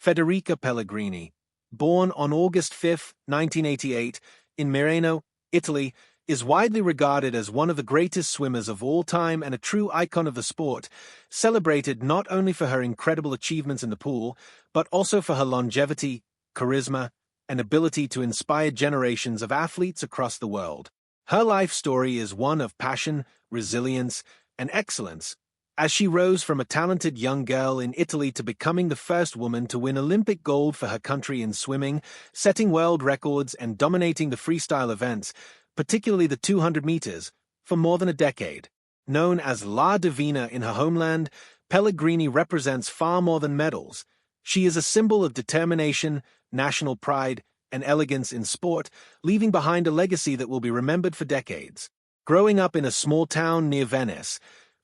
Federica Pellegrini, born on August 5, 1988, in Mirano, Italy, is widely regarded as one of the greatest swimmers of all time and a true icon of the sport, celebrated not only for her incredible achievements in the pool, but also for her longevity, charisma, and ability to inspire generations of athletes across the world. Her life story is one of passion, resilience, and excellence, as she rose from a talented young girl in Italy to becoming the first woman to win Olympic gold for her country in swimming, setting world records and dominating the freestyle events, particularly the 200 meters, for more than a decade. Known as La Divina in her homeland, Pellegrini represents far more than medals. She is a symbol of determination, national pride, and elegance in sport, leaving behind a legacy that will be remembered for decades. Growing up in a small town near Venice,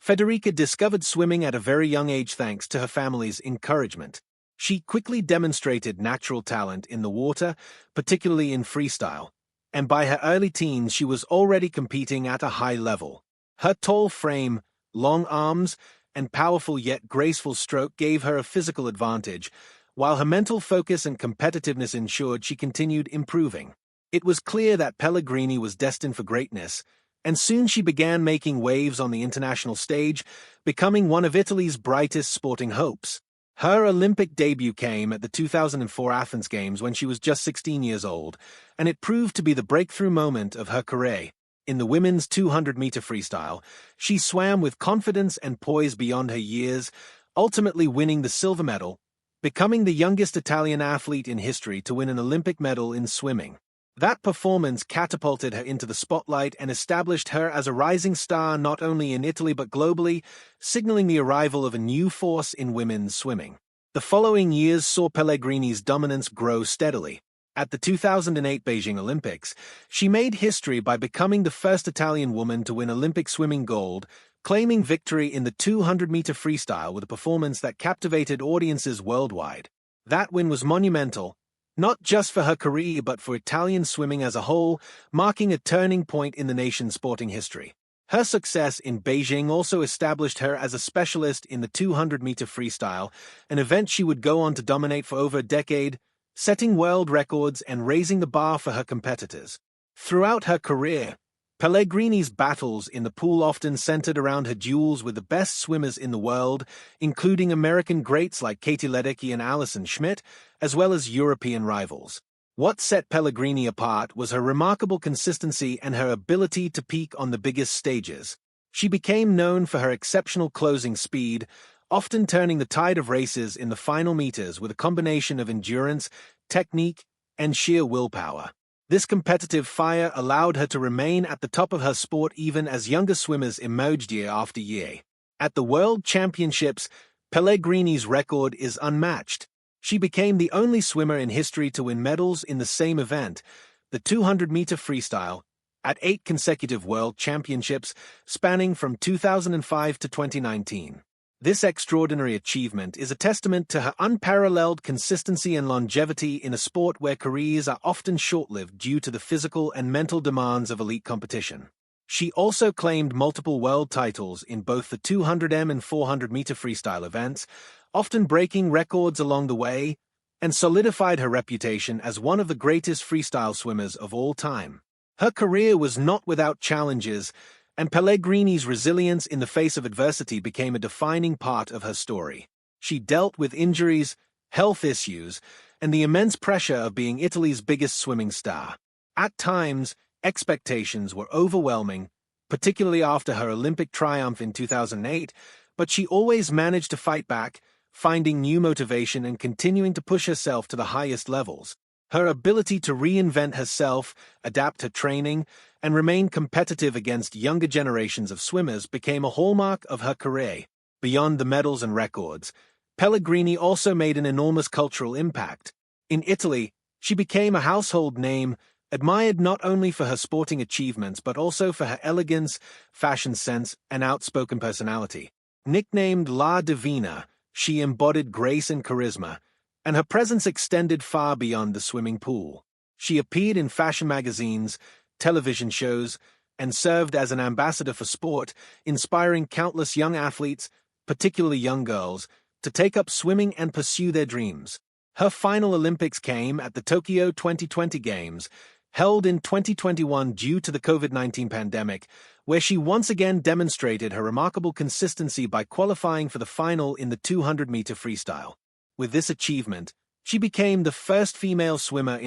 Federica discovered swimming at a very young age thanks to her family's encouragement. She quickly demonstrated natural talent in the water, particularly in freestyle, and by her early teens she was already competing at a high level. Her tall frame, long arms, and powerful yet graceful stroke gave her a physical advantage, while her mental focus and competitiveness ensured she continued improving. It was clear that Pellegrini was destined for greatness, and soon she began making waves on the international stage, becoming one of Italy's brightest sporting hopes. Her Olympic debut came at the 2004 Athens Games when she was just 16 years old, and it proved to be the breakthrough moment of her career. In the women's 200-meter freestyle, she swam with confidence and poise beyond her years, ultimately winning the silver medal, becoming the youngest Italian athlete in history to win an Olympic medal in swimming. That performance catapulted her into the spotlight and established her as a rising star not only in Italy but globally, signaling the arrival of a new force in women's swimming. The following years saw Pellegrini's dominance grow steadily. At the 2008 Beijing Olympics, she made history by becoming the first Italian woman to win Olympic swimming gold, claiming victory in the 200-meter freestyle with a performance that captivated audiences worldwide. That win was monumental, not just for her career but for Italian swimming as a whole, marking a turning point in the nation's sporting history. Her success in Beijing also established her as a specialist in the 200-meter freestyle, an event she would go on to dominate for over a decade, setting world records and raising the bar for her competitors. Throughout her career, Pellegrini's battles in the pool often centered around her duels with the best swimmers in the world, including American greats like Katie Ledecky and Alison Schmidt, as well as European rivals. What set Pellegrini apart was her remarkable consistency and her ability to peak on the biggest stages. She became known for her exceptional closing speed, often turning the tide of races in the final meters with a combination of endurance, technique, and sheer willpower. This competitive fire allowed her to remain at the top of her sport even as younger swimmers emerged year after year. At the World Championships, Pellegrini's record is unmatched. She became the only swimmer in history to win medals in the same event, the 200-meter freestyle, at 8 consecutive World Championships spanning from 2005 to 2019. This extraordinary achievement is a testament to her unparalleled consistency and longevity in a sport where careers are often short-lived due to the physical and mental demands of elite competition. She also claimed multiple world titles in both the 200m and 400-meter freestyle events, often breaking records along the way, and solidified her reputation as one of the greatest freestyle swimmers of all time. Her career was not without challenges, and Pellegrini's resilience in the face of adversity became a defining part of her story. She dealt with injuries, health issues, and the immense pressure of being Italy's biggest swimming star. At times, expectations were overwhelming, particularly after her Olympic triumph in 2008, but she always managed to fight back, finding new motivation and continuing to push herself to the highest levels. Her ability to reinvent herself, adapt her training, and remain competitive against younger generations of swimmers became a hallmark of her career. Beyond the medals and records, Pellegrini also made an enormous cultural impact. In Italy, she became a household name, admired not only for her sporting achievements but also for her elegance, fashion sense, and outspoken personality. Nicknamed La Divina, she embodied grace and charisma, and her presence extended far beyond the swimming pool. She appeared in fashion magazines, television shows, and served as an ambassador for sport, inspiring countless young athletes, particularly young girls, to take up swimming and pursue their dreams. Her final Olympics came at the Tokyo 2020 Games, held in 2021 due to the COVID-19 pandemic, where she once again demonstrated her remarkable consistency by qualifying for the final in the 200-meter freestyle. With this achievement, she became the first female swimmer